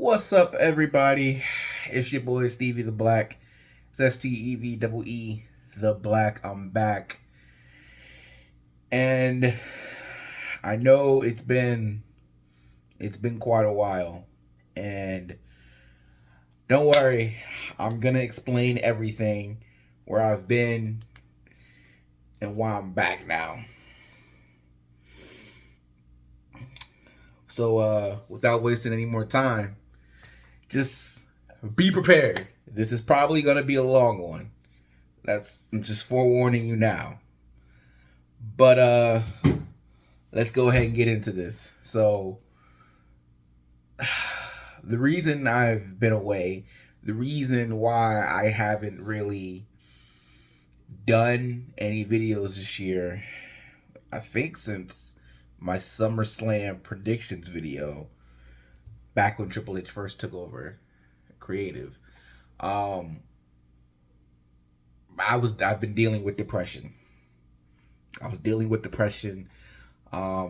What's up, everybody? It's your boy Stevie the Black. It's STEVEE the Black. I'm back, and I know it's been quite a while, and don't worry, I'm gonna explain everything, where I've been, and why I'm back now. So, without wasting any more time, just be prepared. This is probably gonna be a long one. I'm just forewarning you now. But let's go ahead and get into this. So the reason I've been away, the reason why I haven't really done any videos this year, I think since my SummerSlam predictions video back when Triple H first took over creative. Um I've been dealing with depression. I was dealing with depression. A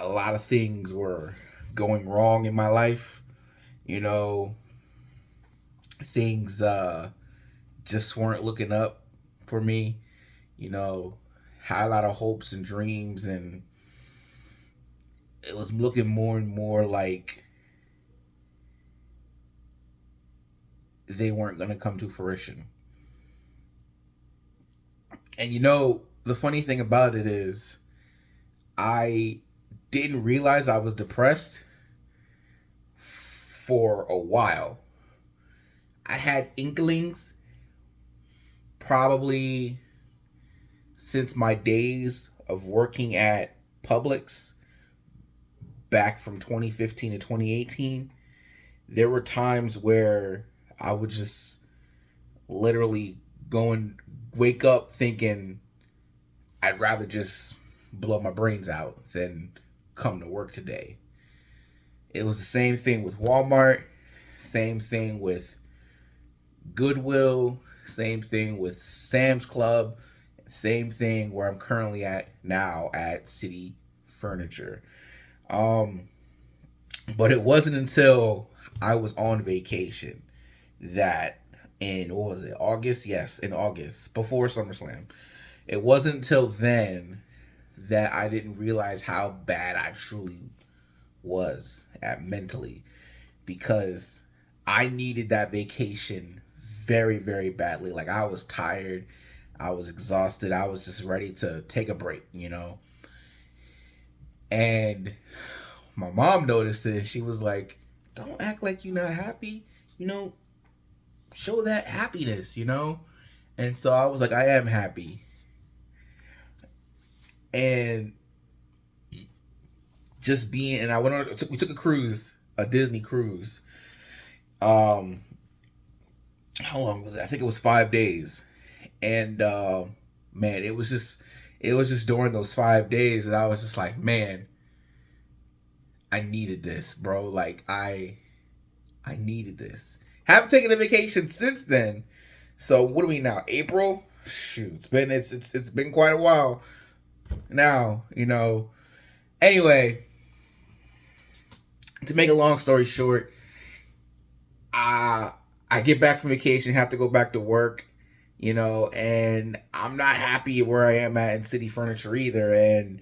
lot of things were going wrong in my life. You know, things just weren't looking up for me. You know, had a lot of hopes and dreams, and it was looking more and more like they weren't going to come to fruition. And the funny thing about it is, I didn't realize I was depressed for a while. I had inklings probably since my days of working at Publix back from 2015 to 2018. There were times where I would just literally go and wake up thinking I'd rather just blow my brains out than come to work today. It was the same thing with Walmart, same thing with Goodwill, same thing with Sam's Club, same thing where I'm currently at now at City Furniture. Um, but it wasn't until I was on vacation that in, what was it, August? Yes, in August, before SummerSlam. It wasn't until then that I didn't realize how bad I truly was at mentally, because I needed that vacation very, very badly. Like, I was tired, I was exhausted, I was just ready to take a break. And my mom noticed it, and she was like, "Don't act like you're not happy. You know, show that happiness." And so I was like, "I am happy." And just being, and I went on. We took a cruise, a Disney cruise. Um, how long was it? I think it was 5 days. And man, it was just during those 5 days that I was just like, man, I needed this, bro. Like, I needed this. Haven't taken a vacation since then. So what are we now? April? Shoot, it's been quite a while now. Anyway, to make a long story short, I I get back from vacation, have to go back to work, and I'm not happy where I am at in City Furniture either. And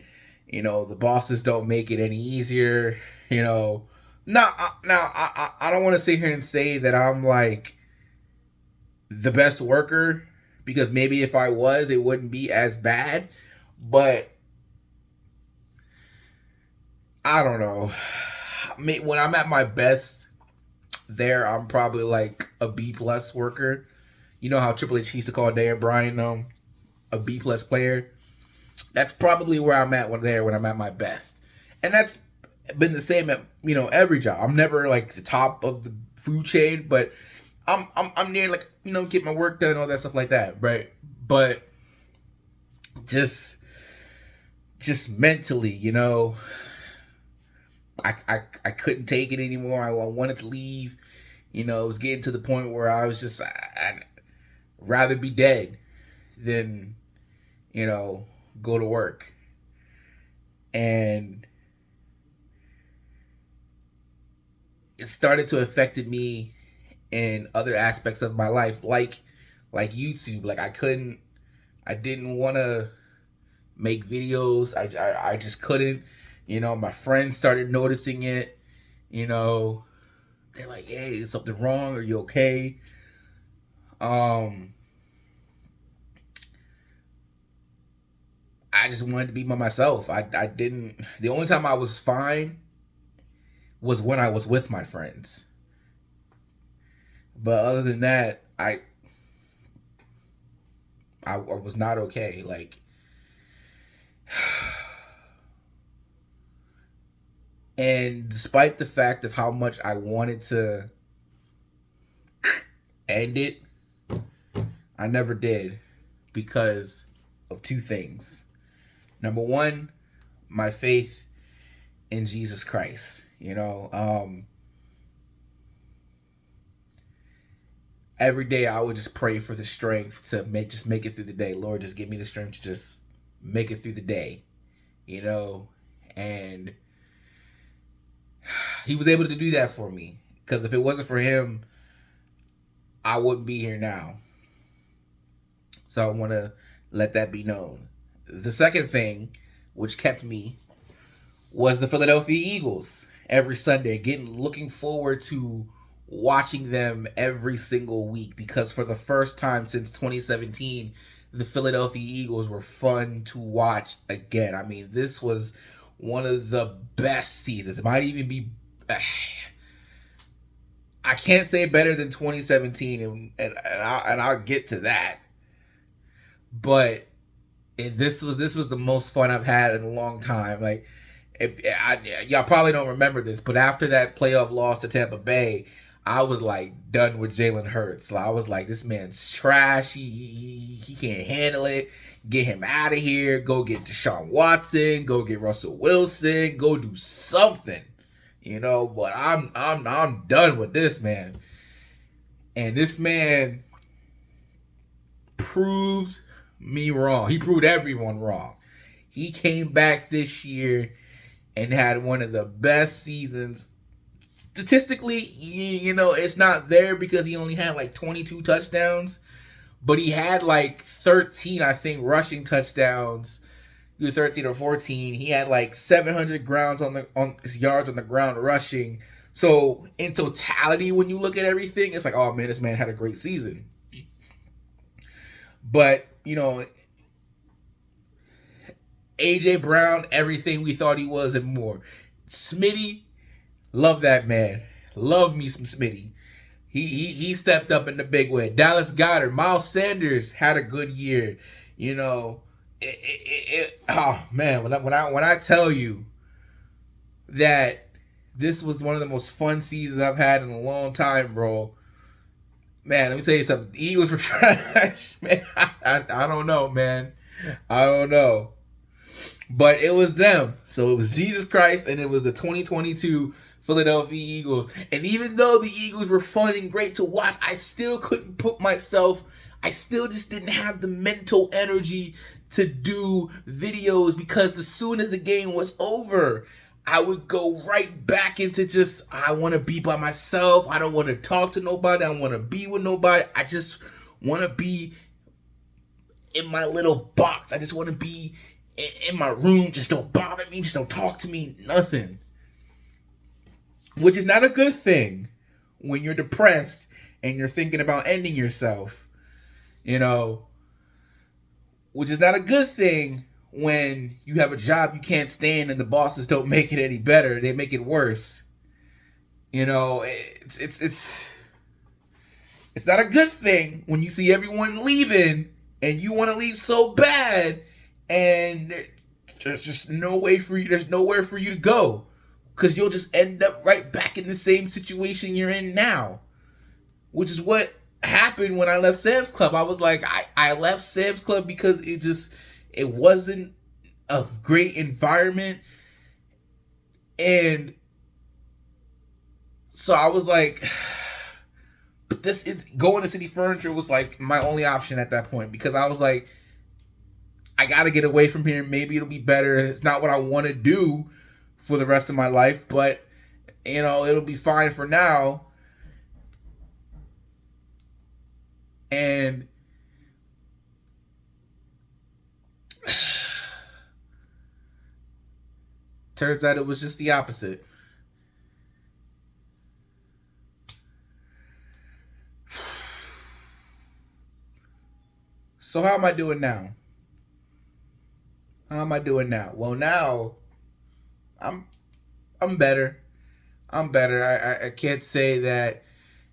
the bosses don't make it any easier. You know, now I don't want to sit here and say that I'm like the best worker, because maybe if I was, it wouldn't be as bad. But I don't know. When I'm at my best, there I'm probably like a B plus worker. You know how Triple H used to call Dan Bryan a B plus player. That's probably where I'm at when I'm at my best, and that's been the same at every job. I'm never like the top of the food chain, but I'm near, like, get my work done, all that stuff like that, right? But just just mentally, I couldn't take it anymore. I wanted to leave. It was getting to the point where I was just, I'd rather be dead than you know go to work. And it started to affect me in other aspects of my life, like YouTube. Like I didn't want to make videos. I just couldn't. You know, my friends started noticing it. You know, they're like, "Hey, is something wrong? Are you okay?" Um, I just wanted to be by myself. I didn't. The only time I was fine was when I was with my friends. But other than that, I was not okay. Like, and despite the fact of how much I wanted to end it, I never did because of two things. Number one, my faith in Jesus Christ. You know, every day I would just pray for the strength to make it through the day. Lord, just give me the strength to just make it through the day. You know, and he was able to do that for me. Because if it wasn't for him, I wouldn't be here now. So I want to let that be known. The second thing, which kept me, was the Philadelphia Eagles. Every Sunday, looking forward to watching them every single week, because for the first time since 2017, the Philadelphia Eagles were fun to watch again. I mean, this was one of the best seasons. It might even be, I can't say better than 2017, and I'll get to that. But this was the most fun I've had in a long time. Like, y'all probably don't remember this, but after that playoff loss to Tampa Bay, I was like done with Jalen Hurts. I was like, this man's trash. He can't handle it. Get him out of here. Go get Deshaun Watson. Go get Russell Wilson. Go do something, you know. But I'm done with this man. And this man proved me wrong. He proved everyone wrong. He came back this year and had one of the best seasons. Statistically, you know, it's not there because he only had like 22 touchdowns, but he had like 13, I think, rushing touchdowns. Either 13 or 14. He had like 700 yards on the ground rushing. So in totality, when you look at everything, it's like, oh man, this man had a great season. But, you know, AJ Brown, everything we thought he was and more. Smitty, love that man. Love me some Smitty. He stepped up in the big way. Dallas Goedert, Miles Sanders had a good year. You know, oh man, when I tell you that this was one of the most fun seasons I've had in a long time, bro. Man, let me tell you something. The Eagles were trash, man. I don't know, man. I don't know. But it was them. So it was Jesus Christ, and it was the 2022 Philadelphia Eagles. And even though the Eagles were fun and great to watch, I still couldn't put myself, I still just didn't have the mental energy to do videos, because as soon as the game was over, I would go right back into just, I want to be by myself. I don't want to talk to nobody. I don't want to be with nobody. I just want to be in my little box. I just want to be in my room. Just don't bother me. Just don't talk to me. Nothing. Which is not a good thing when you're depressed and you're thinking about ending yourself. You know, which is not a good thing when you have a job you can't stand and the bosses don't make it any better. They make it worse. You know, it's not a good thing when you see everyone leaving and you want to leave so bad and there's just no way for you. There's nowhere for you to go, because you'll just end up right back in the same situation you're in now, which is what happened when I left Sam's Club. I was like, I left Sam's Club because it wasn't a great environment. And so I was like, but going to City Furniture was like my only option at that point, because I was like, I got to get away from here. Maybe it'll be better. It's not what I want to do for the rest of my life, but it'll be fine for now. And turns out it was just the opposite. So how am I doing now? How am I doing now? Well, now I'm I'm better. I'm better. I can't say that,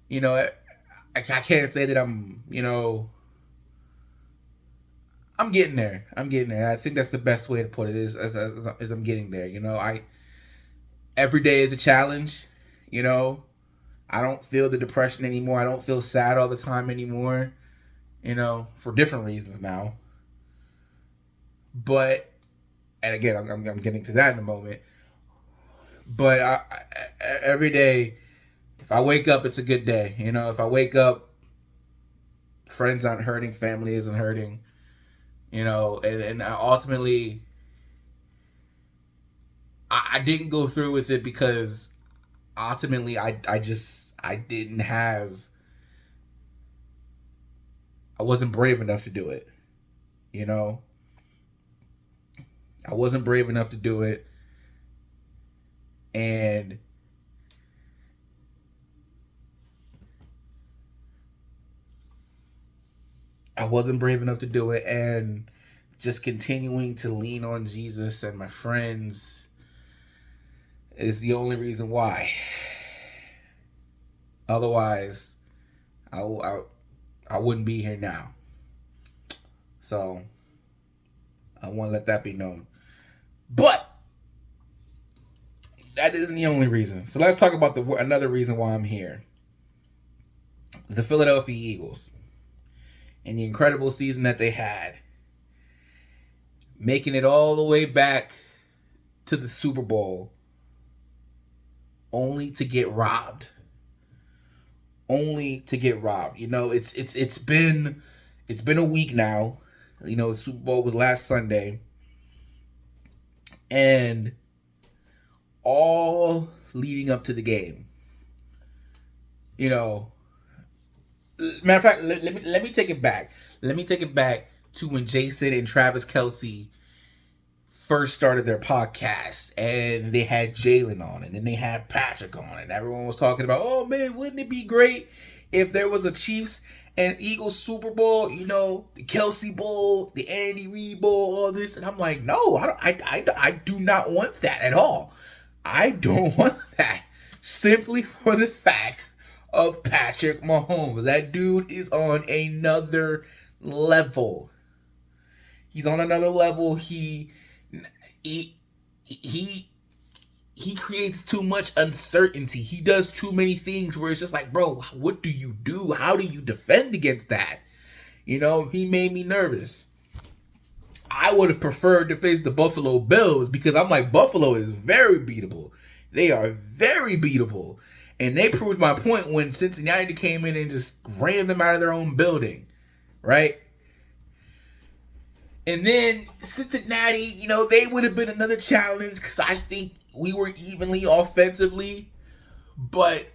you know, I can't say that I'm getting there. I'm getting there. I think that's the best way to put it is I'm getting there. Every day is a challenge. You know, I don't feel the depression anymore. I don't feel sad all the time anymore. For different reasons now. But, and again, I'm getting to that in a moment. But every day, if I wake up, it's a good day. If I wake up, friends aren't hurting, family isn't hurting. And ultimately, I didn't go through with it because ultimately I didn't have, I wasn't brave enough to do it. You know, I wasn't brave enough to do it. And I wasn't brave enough to do it. And just continuing to lean on Jesus and my friends is the only reason why. Otherwise, I wouldn't be here now. So I want to let that be known. But that isn't the only reason. So let's talk about another reason why I'm here. The Philadelphia Eagles and the incredible season that they had, making it all the way back to the Super Bowl, only to get robbed. Only to get robbed. It's been a week now. The Super Bowl was last Sunday, and all leading up to the game, matter of fact, let me take it back. Let me take it back to when Jason and Travis Kelce first started their podcast, and they had Jalen on, and then they had Patrick on, and everyone was talking about, oh man, wouldn't it be great if there was a Chiefs and Eagles Super Bowl, the Kelce Bowl, the Andy Reid Bowl, all this. And I'm like, no, I do not want that at all. I don't want that. Simply for the fact of Patrick Mahomes. That dude is on another level. He's on another level. He creates too much uncertainty. He does too many things where it's just like, bro, what do you do? How do you defend against that? He made me nervous. I would have preferred to face the Buffalo Bills because I'm like, Buffalo is very beatable. They are very beatable. And they proved my point when Cincinnati came in and just ran them out of their own building. Right? And then Cincinnati, they would have been another challenge because I think we were evenly offensively. But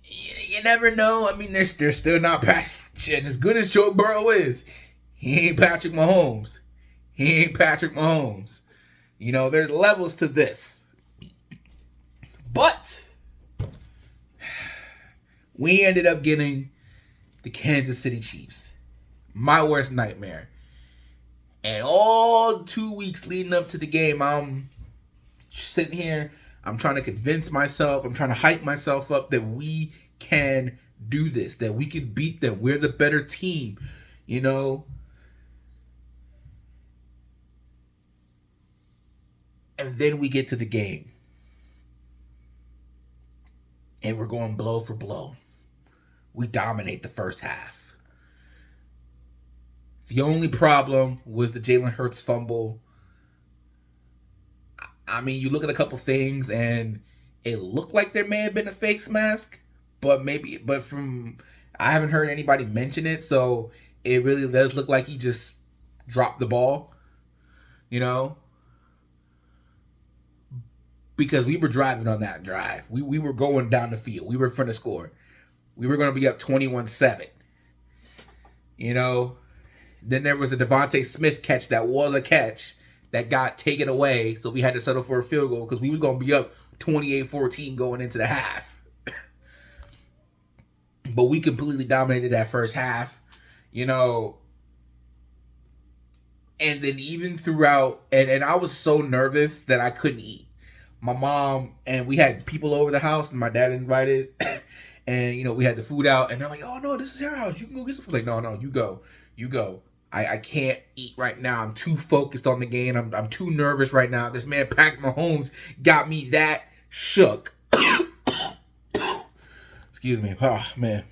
you never know. I mean, they're still not Patrick. And as good as Joe Burrow is, he ain't Patrick Mahomes. He ain't Patrick Mahomes. There's levels to this. But we ended up getting the Kansas City Chiefs. My worst nightmare. And all 2 weeks leading up to the game, I'm sitting here. I'm trying to convince myself. I'm trying to hype myself up that we can do this. That we can beat them. We're the better team. And then we get to the game. And we're going blow for blow. We dominate the first half. The only problem was the Jalen Hurts fumble. I mean, you look at a couple things and it looked like there may have been a fake mask, but I haven't heard anybody mention it, so it really does look like he just dropped the ball, because we were driving on that drive. We were going down the field. We were in front of score. We were going to be up 21-7. You know, then there was a Devontae Smith catch that was a catch that got taken away, so we had to settle for a field goal because we was going to be up 28-14 going into the half. But we completely dominated that first half, you know. And then even throughout, and I was so nervous that I couldn't eat. My mom, and we had people over the house, and my dad invited, and, you know, we had the food out, and they're like, oh, no, this is your house. You can go get some food. Like, no, you go. I can't eat right now. I'm too focused on the game. I'm too nervous right now. This man, Patrick Mahomes, got me that shook. Excuse me. Oh, man.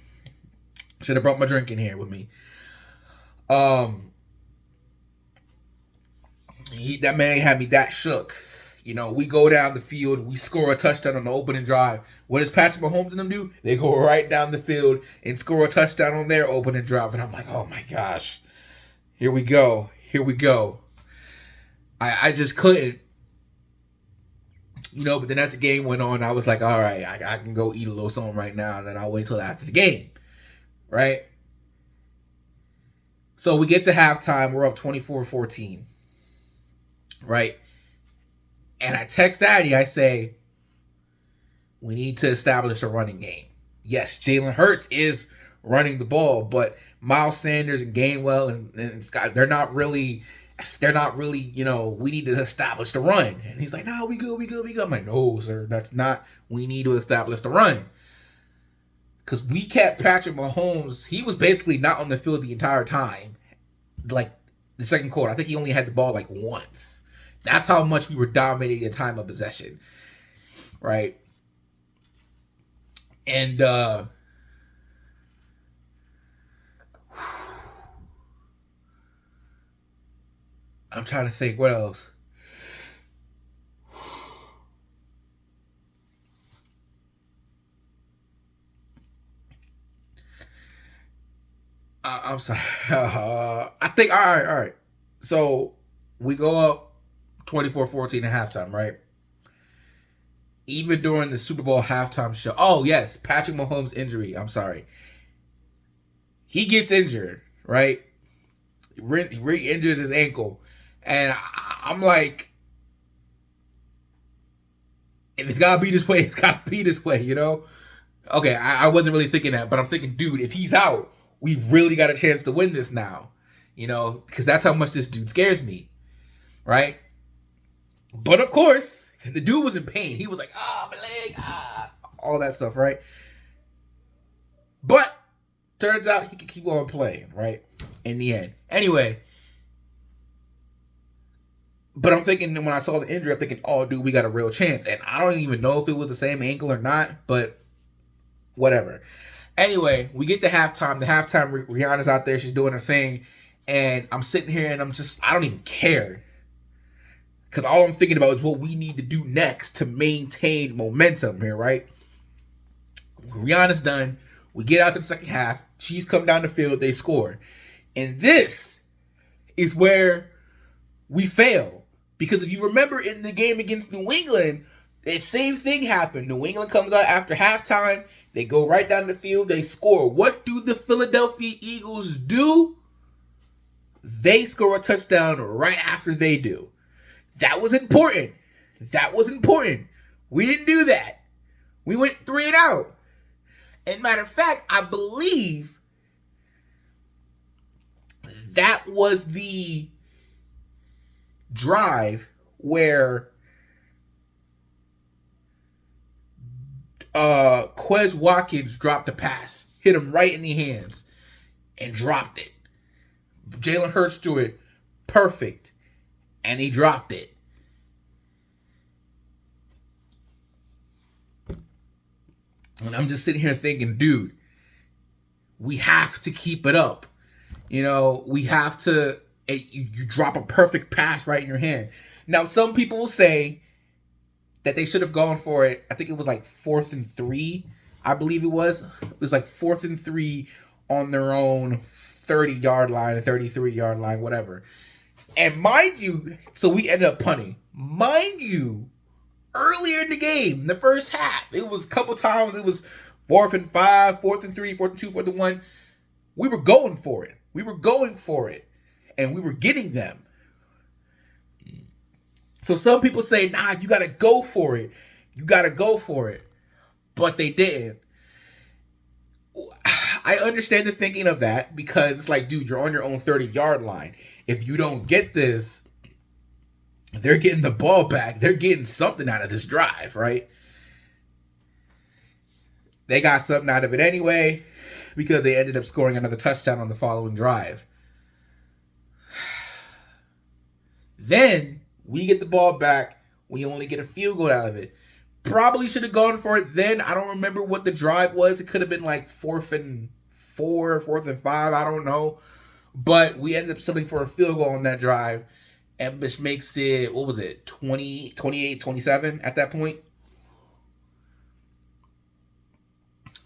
Should have brought my drink in here with me. That man had me that shook. You know, we go down the field, we score a touchdown on the opening drive. What does Patrick Mahomes and them do? They go right down the field and score a touchdown on their opening drive. And I'm like, oh my gosh. Here we go. I just couldn't. You know, but then as the game went on, I was like, all right, I can go eat a little something right now, and then I'll wait till after the game. Right? So we get to halftime. We're up 24-14. Right? And I text Addy. I say, we need to establish a running game. Yes, Jalen Hurts is running the ball, but Miles Sanders and Gainwell and Scott, they're not really, you know, we need to establish the run. And he's like, no, we good. I'm like, no, sir, that's not, we need to establish the run. Because we kept Patrick Mahomes, he was basically not on the field the entire time. Like, the second quarter, I think he only had the ball like once. That's how much we were dominating the time of possession. Right? And, I'm trying to think, what else? I'm sorry. I think, all right. So, we go up 24-14 at halftime, right? Even during the Super Bowl halftime show. Oh, yes, Patrick Mahomes' injury. I'm sorry. He gets injured, right? He re-injures his ankle. And I'm like, if it's got to be this way, it's got to be this way, you know? Okay, I wasn't really thinking that, but I'm thinking, dude, if he's out, we've really got a chance to win this now. You know, because that's how much this dude scares me, right? But of course, the dude was in pain. He was like, my leg, all that stuff, right? But turns out he could keep on playing, right? In the end. Anyway, but I'm thinking, when I saw the injury, I'm thinking, oh, dude, we got a real chance. And I don't even know if it was the same ankle or not, but whatever. Anyway, we get to halftime. The halftime, Rihanna's out there. She's doing her thing. And I'm sitting here and I don't even care. Because all I'm thinking about is what we need to do next to maintain momentum here, right? Rihanna's done. We get out to the second half. Chiefs come down the field. They score. And this is where we fail. Because if you remember in the game against New England, the same thing happened. New England comes out after halftime. They go right down the field. They score. What do the Philadelphia Eagles do? They score a touchdown right after they do. That was important. We didn't do that. We went 3 and out. And matter of fact, I believe that was the drive where Quez Watkins dropped a pass, hit him right in the hands, and dropped it. Jalen Hurts threw it perfect, and he dropped it. And I'm just sitting here thinking, dude, we have to keep it up. You know, we have to. You drop a perfect pass right in your hand. Now, some people will say that they should have gone for it. I think it was like 4th and 3. I believe it was. It was like 4th and 3 on their own 30-yard line, 33-yard line, whatever. And mind you, so we ended up punting. Mind you, earlier in the game, in the first half. It was a couple times. It was 4th and 5, 4th and 3, 4th and 2, 4th and 1. We were going for it. We were going for it. And we were getting them. So some people say, nah, you got to go for it. You got to go for it. But they didn't. I understand the thinking of that because it's like, dude, you're on your own 30-yard line. If you don't get this, they're getting the ball back. They're getting something out of this drive, right? They got something out of it anyway because they ended up scoring another touchdown on the following drive. Then we get the ball back. We only get a field goal out of it. Probably should have gone for it then. I don't remember what the drive was. It could have been like 4th and 4, 4th and 5. I don't know. But we ended up settling for a field goal on that drive. And which makes it, what was it, 20, 28, 27 at that point.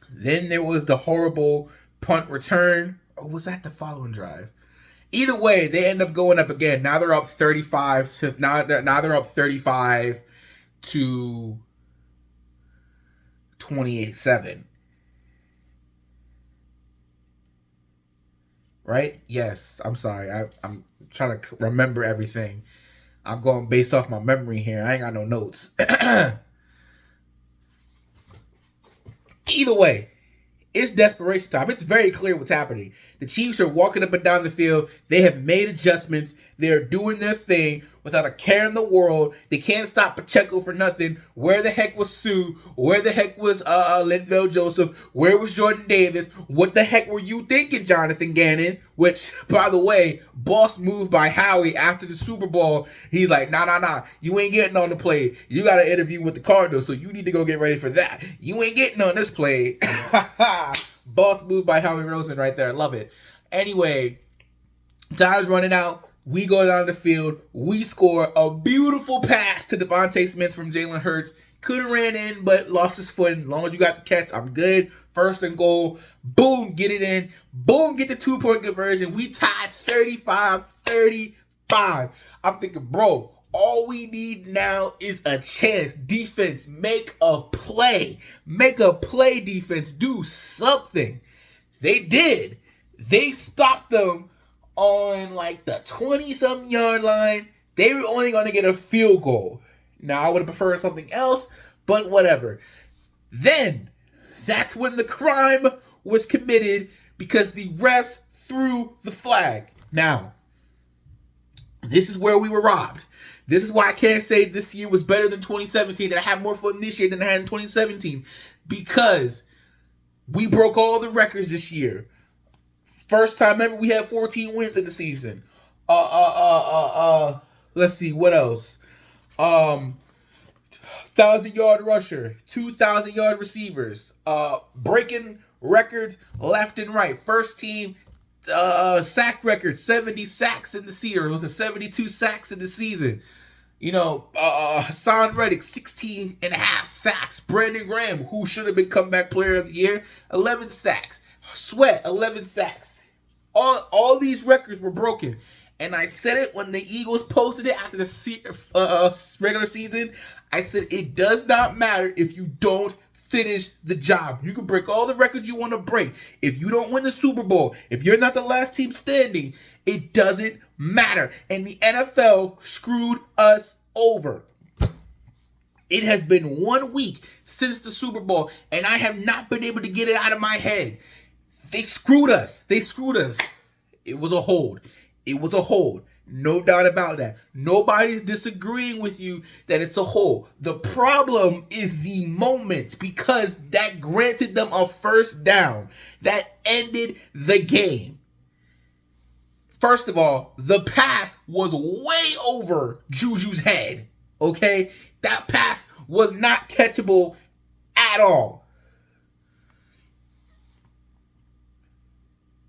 Then there was the horrible punt return. Or was that the following drive? Either way, they end up going up again. Now they're up 35 to now they're up 35 to 28-7. Right? Yes. I'm sorry. I'm trying to remember everything. I'm going based off my memory here. I ain't got no notes. Either way, it's desperation time. It's very clear what's happening. The Chiefs are walking up and down the field. They have made adjustments. They're doing their thing without a care in the world. They can't stop Pacheco for nothing. Where the heck was Sue? Where the heck was Linval Joseph? Where was Jordan Davis? What the heck were you thinking, Jonathan Gannon? Which, by the way, boss move by Howie after the Super Bowl. He's like, nah. You ain't getting on the play. You got to interview with the Cardinals, so you need to go get ready for that. You ain't getting on this play. Boss move by Howie Roseman right there. I love it. Anyway, time's running out. We go down the field. We score a beautiful pass to Devontae Smith from Jalen Hurts. Could have ran in, but lost his foot. As long as you got the catch, I'm good. 1st and goal. Boom, get it in. Boom, get the 2-point conversion. We tied 35-35. I'm thinking, bro, all we need now is a chance. Defense, make a play. Make a play, defense. Do something. They did. They stopped them on like the 20-something yard line. They were only going to get a field goal. Now, I would have preferred something else, but whatever. Then, that's when the crime was committed because the refs threw the flag. Now, this is where we were robbed. This is why I can't say this year was better than 2017, that I had more fun this year than I had in 2017. Because we broke all the records this year. First time ever we had 14 wins in the season. Let's see, what else? 1,000-yard rusher, 2,000-yard receivers, breaking records left and right. First team sack record, 70 sacks in the season. It was a 72 sacks in the season. You know, Hassan Reddick, 16 and a half sacks. Brandon Graham, who should have been comeback player of the year, 11 sacks. Sweat, 11 sacks. All these records were broken. And I said it when the Eagles posted it after the regular season. I said it does not matter if you don't finish the job. You can break all the records you want to break. If you don't win the Super Bowl, if you're not the last team standing, it doesn't matter. And the NFL screwed us over. It has been 1 week since the Super Bowl, and I have not been able to get it out of my head. They screwed us. They screwed us. It was a hold. It was a hold. No doubt about that. Nobody's disagreeing with you that it's a hold. The problem is the moment, because that granted them a first down. That ended the game. First of all, the pass was way over Juju's head. Okay? That pass was not catchable at all.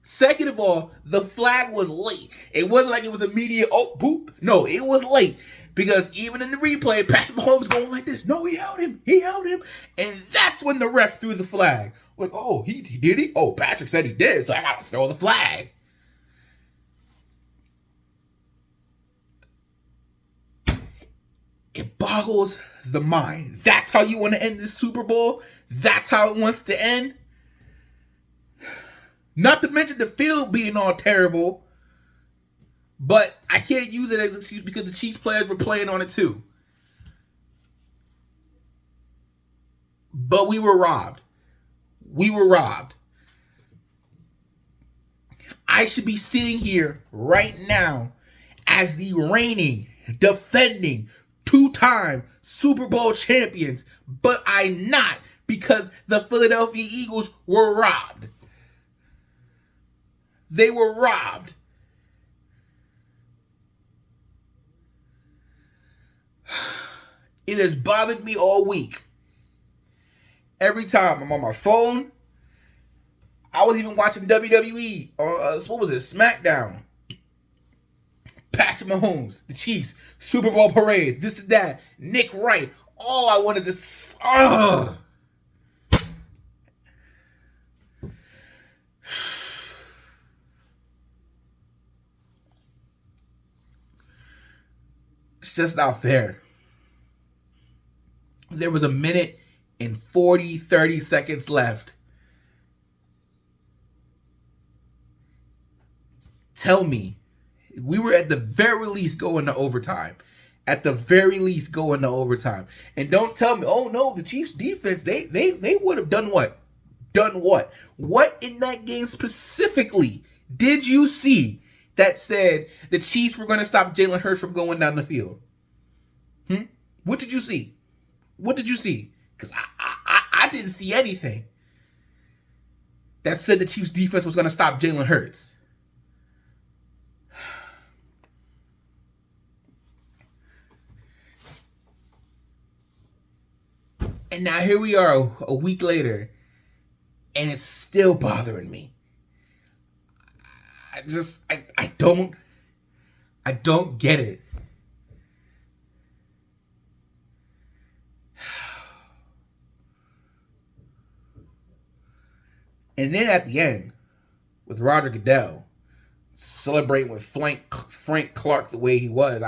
Second of all, the flag was late. It wasn't like it was immediate, oh, boop. No, it was late. Because even in the replay, Patrick Mahomes going like this. No, he held him. He held him. And that's when the ref threw the flag. Like, oh, he did he? Oh, Patrick said he did, so I got to throw the flag. It boggles the mind. That's how you want to end this Super Bowl? That's how it wants to end? Not to mention the field being all terrible. But I can't use it as an excuse because the Chiefs players were playing on it too. But we were robbed. We were robbed. I should be sitting here right now as the reigning, defending, two-time Super Bowl champions, but I'm not because the Philadelphia Eagles were robbed. They were robbed. It has bothered me all week. Every time I'm on my phone, I was even watching WWE, what was it, SmackDown. Patrick Mahomes, the Chiefs, Super Bowl parade, this and that, Nick Wright. All I wanted to... It's just not fair. There was a minute and 30 seconds left. Tell me, we were at the very least going to overtime. At the very least going to overtime. And don't tell me, oh no, the Chiefs defense, they would have done what? Done what? What in that game specifically did you see that said the Chiefs were going to stop Jalen Hurts from going down the field? What did you see? What did you see? Because I didn't see anything that said the Chiefs defense was going to stop Jalen Hurts. And now here we are a week later, and it's still bothering me. I don't get it. And then at the end, with Roger Goodell celebrating with Frank Clark the way he was,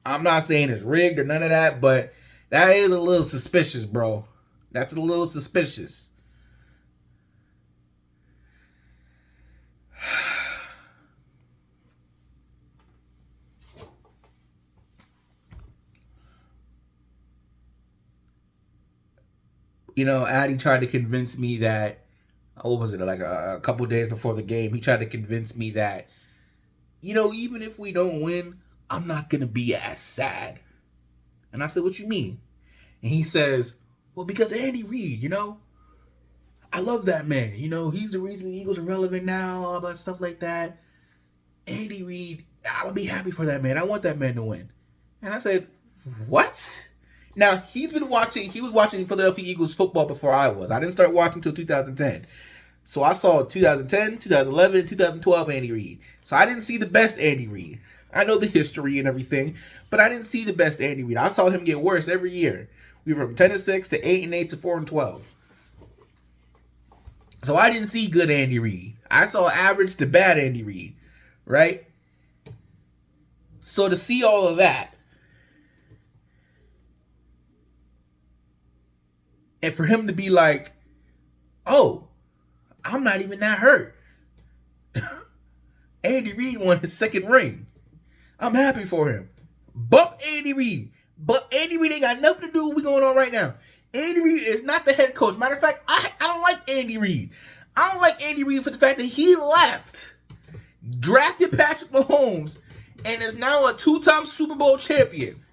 I'm not saying it's rigged or none of that, but that is a little suspicious, bro. That's a little suspicious. You know, Addy tried to convince me that, what was it, like a couple days before the game, he tried to convince me that, you know, even if we don't win, I'm not going to be as sad. And I said, what you mean? And he says, well, because Andy Reid, you know, I love that man. You know, he's the reason the Eagles are relevant now, all that stuff like that. Andy Reid, I'll be happy for that man. I want that man to win. And I said, what? Now, he was watching Philadelphia Eagles football before I was. I didn't start watching until 2010. So I saw 2010, 2011, 2012 Andy Reid. So I didn't see the best Andy Reid. I know the history and everything, but I didn't see the best Andy Reid. I saw him get worse every year. We were from 10-6 to 8-8 to 4-12. So I didn't see good Andy Reid. I saw average to bad Andy Reid, right? So to see all of that, and for him to be like, oh, I'm not even that hurt. Andy Reid won his second ring. I'm happy for him. Bump Andy Reid. But Andy Reid ain't got nothing to do with what's going on right now. Andy Reid is not the head coach. Matter of fact, I don't like Andy Reid. I don't like Andy Reid for the fact that he left, drafted Patrick Mahomes, and is now a two-time Super Bowl champion.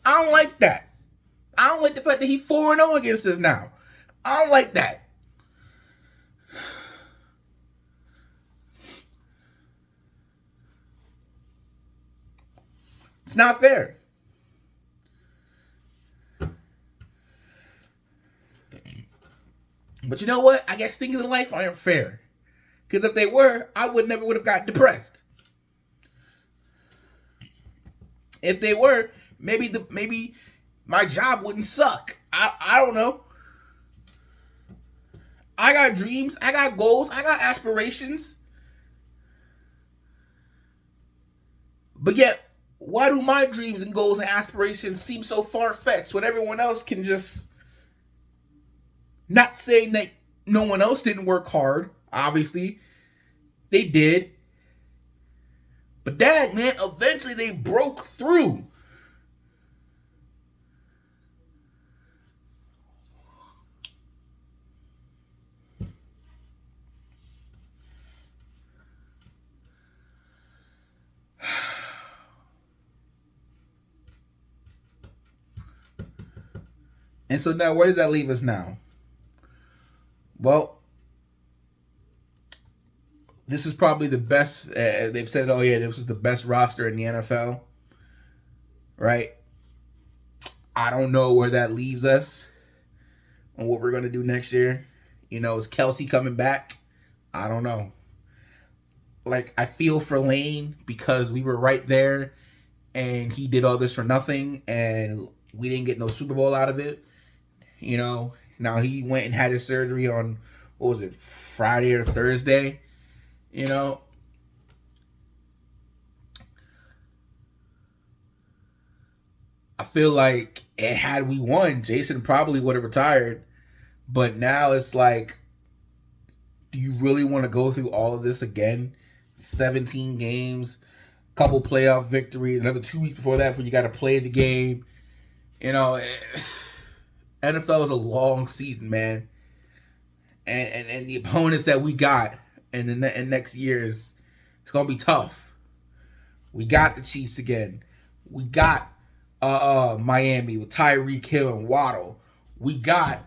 I don't like that. I don't like the fact that he's 4-0 against us now. I don't like that. It's not fair. But you know what? I guess things in life aren't fair. Because if they were, I would have got depressed. If they were, maybe my job wouldn't suck. I don't know. I got dreams. I got goals. I got aspirations. But yet, why do my dreams and goals and aspirations seem so far fetched when everyone else can just, not saying that no one else didn't work hard, obviously, they did. But dad, man, eventually they broke through. And so now, where does that leave us now? Well, this is probably the best. They've said, oh yeah, this was the best roster in the NFL, right? I don't know where that leaves us on what we're going to do next year. You know, is Kelce coming back? I don't know. Like, I feel for Lane because we were right there and he did all this for nothing and we didn't get no Super Bowl out of it. You know, now he went and had his surgery on, what was it, Friday or Thursday? You know, I feel like had we won, Jason probably would have retired. But now it's like, do you really want to go through all of this again? 17 games, couple playoff victories, another 2 weeks before that when you got to play the game. You know, NFL is a long season, man. And the opponents that we got in the next year it's going to be tough. We got the Chiefs again. We got Miami with Tyreek Hill and Waddle. We got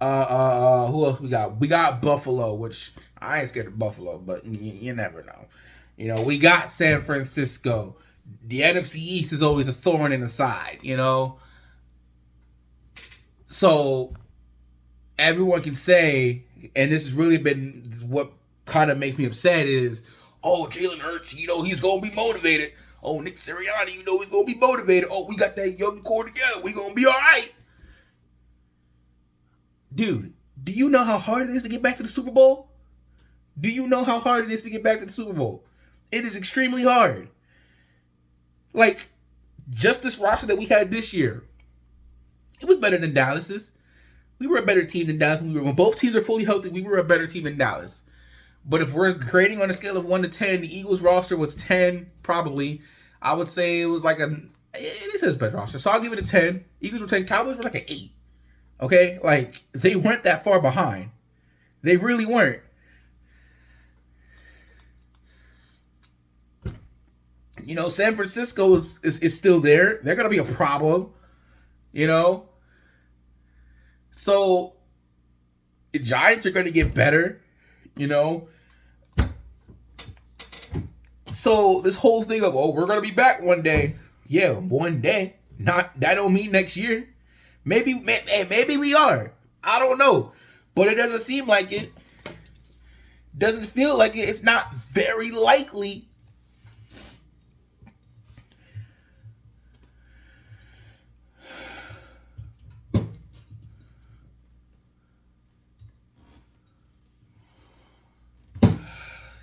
who else we got? We got Buffalo, which I ain't scared of Buffalo, but you never know. You know, we got San Francisco. The NFC East is always a thorn in the side, you know. So everyone can say, and this has really been what kind of makes me upset is, oh, Jalen Hurts, you know, he's going to be motivated. Oh, Nick Sirianni, you know, he's going to be motivated. Oh, we got that young core together. We're going to be all right. Dude, do you know how hard it is to get back to the Super Bowl? Do you know how hard it is to get back to the Super Bowl? It is extremely hard. Like, just this roster that we had this year, it was better than Dallas's. We were a better team than Dallas. When both teams are fully healthy, we were a better team than Dallas. But if we're grading on a scale of 1 to 10, the Eagles roster was 10, probably. I would say it was like it is his best roster. So I'll give it a 10. Eagles were 10. Cowboys were like an 8. Okay? Like, they weren't that far behind. They really weren't. You know, San Francisco is still there. They're going to be a problem. You know? So, the Giants are going to get better. You know? So, this whole thing of, oh, we're going to be back one day. Yeah, one day. That don't mean next year. Maybe we are. I don't know. But it doesn't seem like it. Doesn't feel like it. It's not very likely.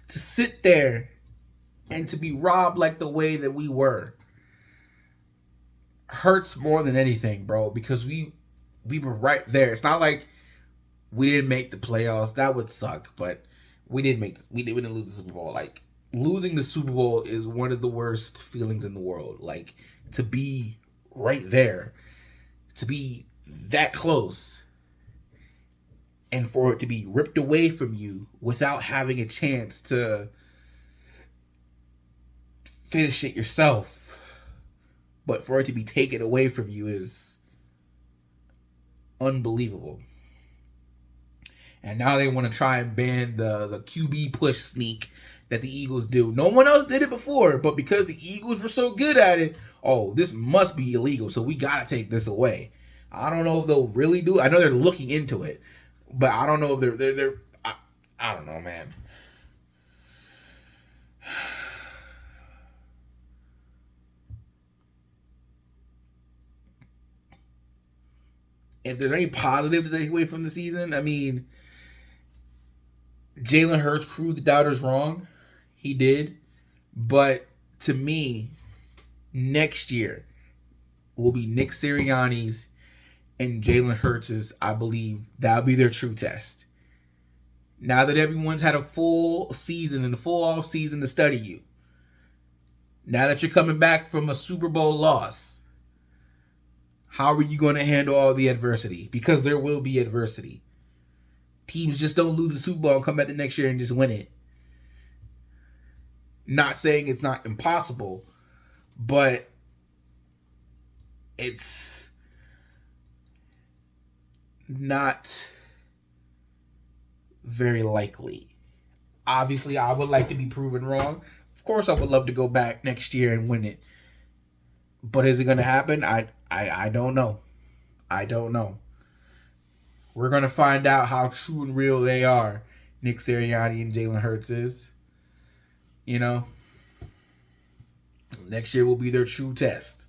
To sit there and to be robbed like the way that we were hurts more than anything, bro, because we were right there. It's not like we didn't make the playoffs. That would suck, but we didn't lose the Super Bowl. Like, losing the Super Bowl is one of the worst feelings in the world. Like, to be right there, to be that close, and for it to be ripped away from you without having a chance to finish it yourself, but for it to be taken away from you is unbelievable. And now they want to try and ban the QB push sneak that the Eagles do. No one else did it before, but because the Eagles were so good at it, oh, this must be illegal, so we got to take this away. I don't know if they'll really do it. I know they're looking into it, but I don't know if they're I don't know, man. If there's any positive to take away from the season, I mean, Jalen Hurts proved the doubters wrong. He did. But to me, next year will be Nick Sirianni's and Jalen Hurts'. I believe that'll be their true test. Now that everyone's had a full season and a full off season to study you, now that you're coming back from a Super Bowl loss, how are you going to handle all the adversity? Because there will be adversity. Teams just don't lose the Super Bowl and come back the next year and just win it. Not saying it's not impossible, but it's not very likely. Obviously, I would like to be proven wrong. Of course, I would love to go back next year and win it. But is it going to happen? I don't know. I don't know. We're going to find out how true and real they are, Nick Sirianni and Jalen Hurts is. You know, next year will be their true test.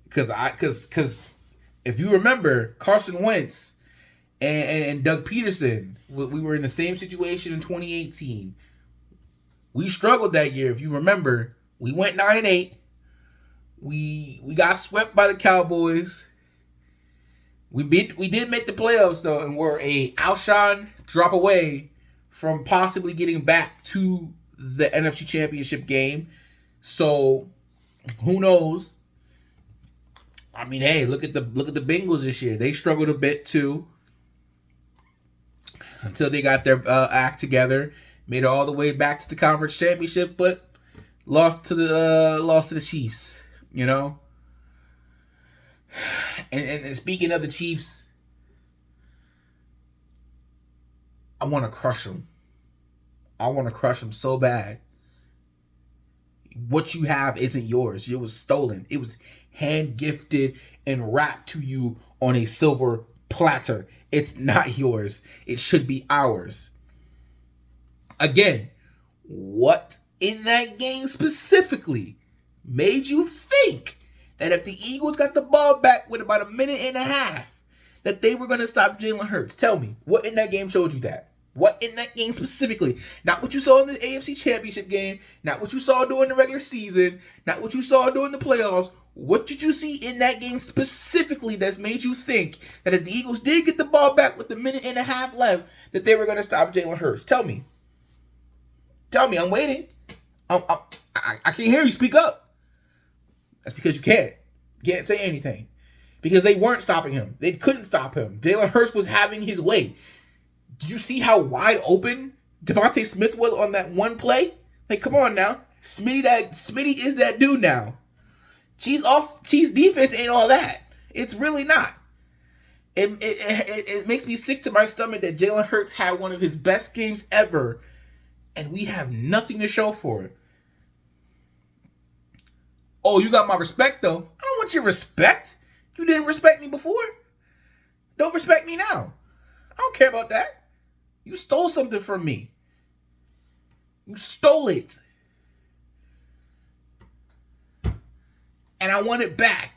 Because if you remember, Carson Wentz and Doug Peterson, we were in the same situation in 2018. We struggled that year. If you remember, we went 9-8. We got swept by the Cowboys. We did make the playoffs though, and we're a Alshon drop away from possibly getting back to the NFC Championship game. So who knows? I mean, hey, look at the Bengals this year. They struggled a bit too until they got their act together, made it all the way back to the conference championship, but lost to the Chiefs. You know. And speaking of the Chiefs, I want to crush them. I want to crush them so bad. What you have isn't yours. It was stolen. It was hand gifted and wrapped to you on a silver platter. It's not yours. It should be ours. Again, what in that game specifically made you think that if the Eagles got the ball back with about a minute and a half, that they were going to stop Jalen Hurts? Tell me, what in that game showed you that? What in that game specifically? Not what you saw in the AFC Championship game, not what you saw during the regular season, not what you saw during the playoffs. What did you see in that game specifically that's made you think that if the Eagles did get the ball back with a minute and a half left, that they were going to stop Jalen Hurts? Tell me. Tell me, I'm waiting. I can't hear you. Speak up. That's because you can't. You can't say anything. Because they weren't stopping him. They couldn't stop him. Jalen Hurts was having his way. Did you see how wide open Devontae Smith was on that one play? Like, come on now. Smitty is that dude now. Chiefs defense ain't all that. It's really not. It makes me sick to my stomach that Jalen Hurts had one of his best games ever, and we have nothing to show for it. Oh, you got my respect, though. I don't want your respect. You didn't respect me before. Don't respect me now. I don't care about that. You stole something from me. You stole it. And I want it back.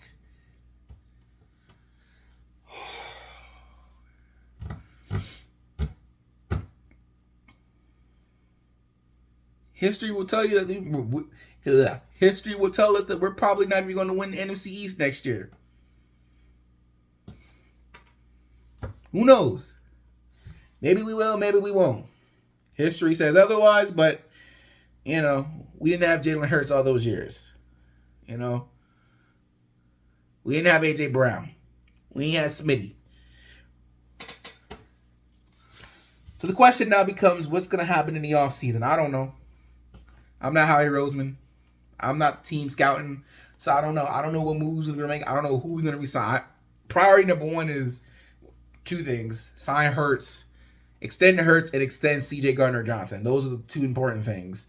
History will tell you that history will tell us that we're probably not even going to win the NFC East next year. Who knows? Maybe we will, maybe we won't. History says otherwise, but, you know, we didn't have Jalen Hurts all those years. You know? We didn't have A.J. Brown. We ain't had Smitty. So the question now becomes, what's going to happen in the offseason? I don't know. I'm not Howie Roseman. I'm not team scouting. So I don't know. I don't know what moves we're going to make. I don't know who we're going to resign. Priority number one is two things. Sign Hurts. Extend Hurts and extend C.J. Gardner-Johnson. Those are the two important things.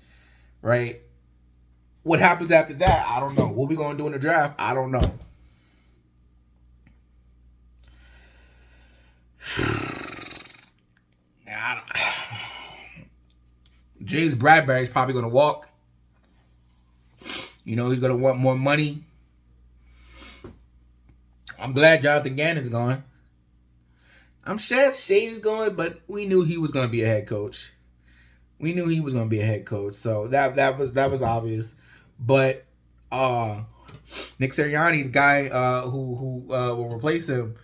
Right? What happens after that? I don't know. What we going to do in the draft? I don't know. James Bradbury's probably going to walk. You know, he's going to want more money. I'm glad Jonathan Gannon's gone. I'm sad Shane's gone, but we knew he was going to be a head coach. So that was obvious. But uh Nick Sirianni, the guy who will replace him,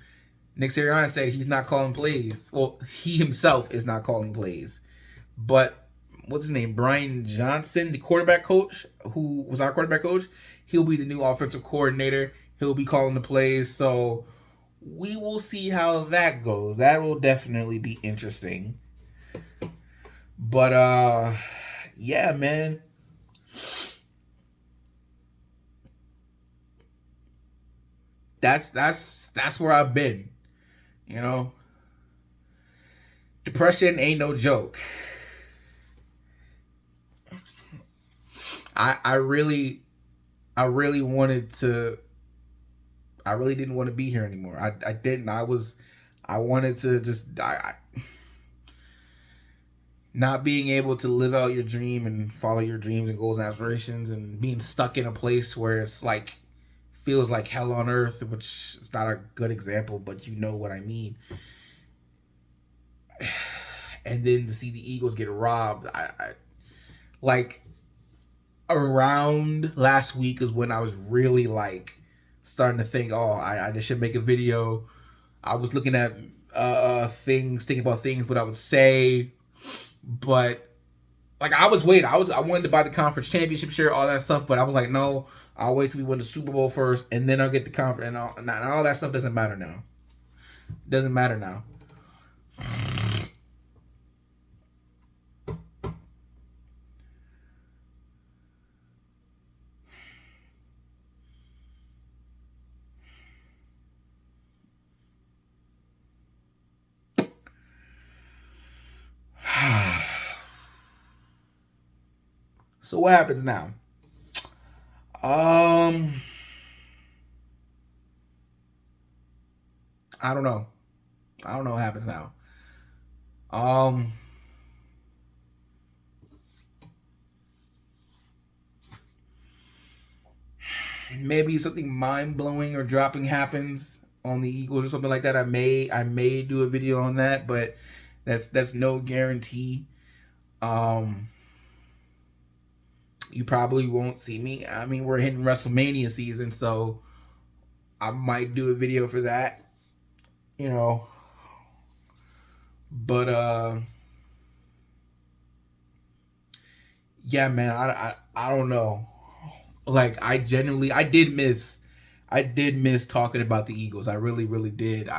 Nick Sirianni said he's not calling plays. Well, he himself is not calling plays. But what's his name? Brian Johnson, the quarterback coach, who was our quarterback coach, he'll be the new offensive coordinator. He'll be calling the plays. So we will see how that goes. That will definitely be interesting. But yeah, man. That's where I've been. You know, depression ain't no joke. I really wanted to. I really didn't want to be here anymore. I didn't. I wanted to just. Not being able to live out your dream and follow your dreams and goals and aspirations, and being stuck in a place where it's like feels like hell on earth, which is not a good example, but you know what I mean. And then to see the Eagles get robbed, I like around last week is when I was really like starting to think, oh, I just should make a video. I was looking at things, thinking about things, what I would say, but like I wanted to buy the conference championship shirt, all that stuff, but I was like, no, I'll wait till we win the Super Bowl first, and then I'll get the conference, and all that stuff doesn't matter now. Doesn't matter now. So what happens now? I don't know. I don't know what happens now. Um, Maybe something mind blowing or dropping happens on the Eagles or something like that. I may do a video on that, but that's no guarantee. Um, you probably won't see me. I mean, we're hitting WrestleMania season, so I might do a video for that. You know, but yeah, man, I don't know. Like I did miss talking about the Eagles. I really did.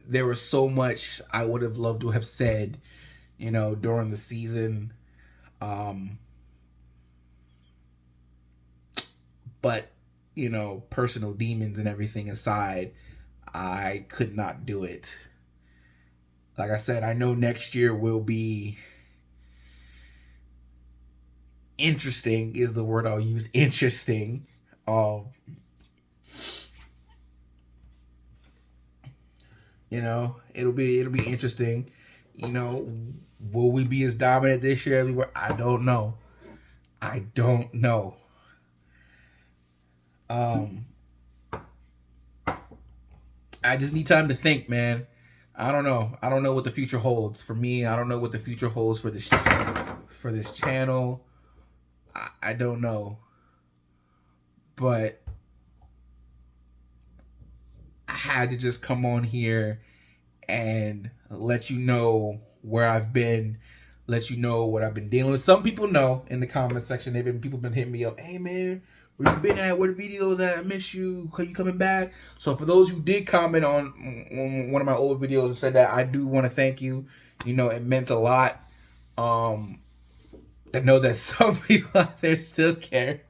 There was so much I would have loved to have said, during the season. Um, but personal demons and everything aside, I could not do it. Like I said, I know next year will be interesting is the word I'll use. Interesting. Um, it'll be interesting. You know, will we be as dominant this year as we were? I don't know. I don't know. Um, I just need time to think, man. I don't know. I don't know what the future holds for me. I don't know what the future holds for this channel. I don't know, but I had to just come on here and let you know where I've been, let you know what I've been dealing with. Some people know in the comment section. People been hitting me up. Hey man, where you been at? Where the videos at? I miss you. Are you coming back? So for those who did comment on one of my old videos and said that, I do want to thank you. It meant a lot. I know that some people out there still care.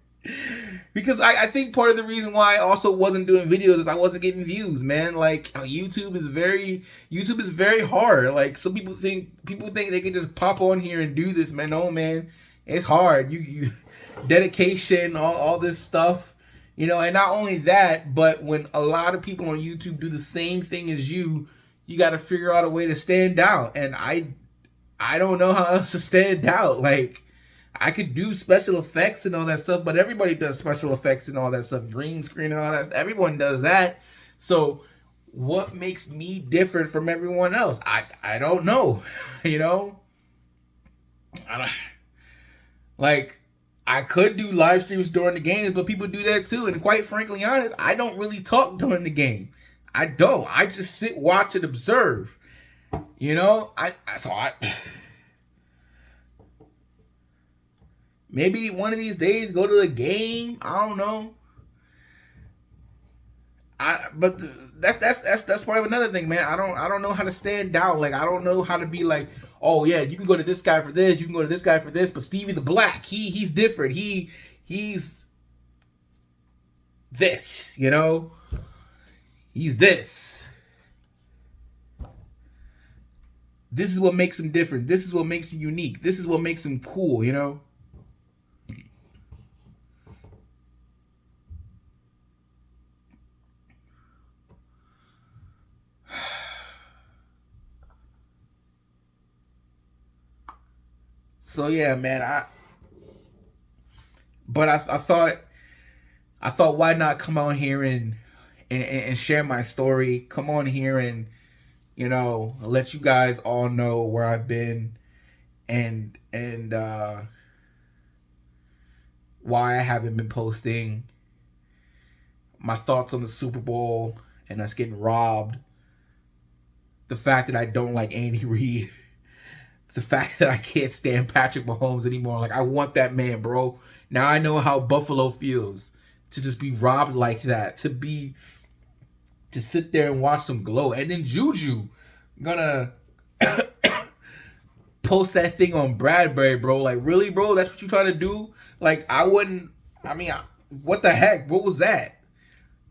Because I think part of the reason why I also wasn't doing videos is I wasn't getting views, man. Like YouTube is very hard. Like some people think they can just pop on here and do this, man. No, man, it's hard. You dedication, all this stuff, and not only that, but when a lot of people on YouTube do the same thing as you got to figure out a way to stand out. And I don't know how else to stand out. Like I could do special effects and all that stuff, but everybody does special effects and all that stuff, green screen and all that. Everyone does that. So what makes me different from everyone else? I don't know. I don't like I could do live streams during the games, but people do that too. And quite frankly, honest, I don't really talk during the game. I don't. I just sit, watch, and observe. You know, I maybe one of these days go to the game. I don't know. But that's part of another thing, man. I don't know how to stand out. Like I don't know how to be like, oh yeah, you can go to this guy for this, you can go to this guy for this, but Stevie the Black, he's different. He's this, you know? He's this. This is what makes him different. This is what makes him unique. This is what makes him cool, you know? So yeah, man, I thought why not come on here and share my story. Come on here and let you guys all know where I've been and why I haven't been posting my thoughts on the Super Bowl and us getting robbed. The fact that I don't like Andy Reid. The fact that I can't stand Patrick Mahomes anymore. Like I want that man, bro. Now I know how Buffalo feels to just be robbed like that. To sit there and watch them glow. And then Juju gonna post that thing on Bradbury, bro. Like, really, bro? That's what you trying to do? Like, I wouldn't. I mean, what the heck? What was that?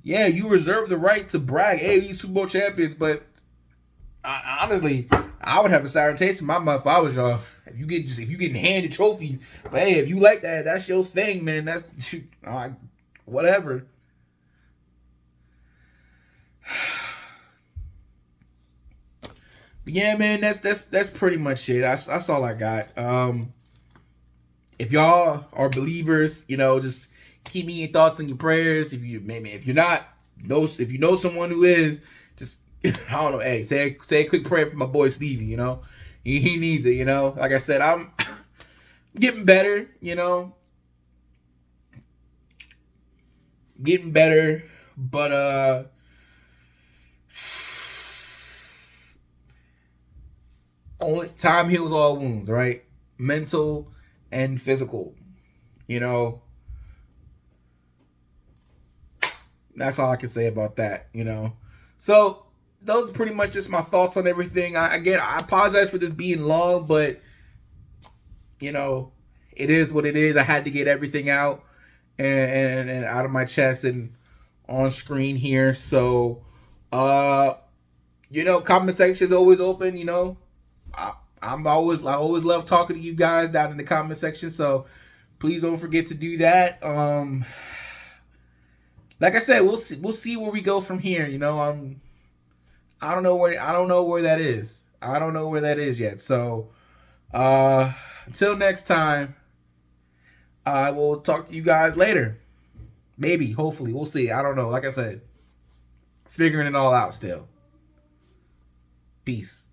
Yeah, you reserve the right to brag. Hey, you Super Bowl champions, but honestly, I would have a sour taste in my mouth if I was y'all. If you getting handed trophy, but hey, if you like that, that's your thing, man. That's whatever. But yeah, man, that's pretty much it. That's all I got. If y'all are believers, just keep me in your thoughts and your prayers. If you're not, if you know someone who is, just I don't know. Hey, say a quick prayer for my boy Stevie. He needs it. Like I said, I'm getting better. Getting better, but only time heals all wounds, right? Mental and physical. You know, that's all I can say about that. So those are pretty much just my thoughts on everything. I apologize for this being long, but it is what it is. I had to get everything out and out of my chest and on screen here. So, comment section is always open. I always love talking to you guys down in the comment section. So please don't forget to do that. Like I said, we'll see where we go from here. I don't know where that is. I don't know where that is yet. So until next time, I will talk to you guys later. Maybe, hopefully, we'll see. I don't know. Like I said, figuring it all out still. Peace.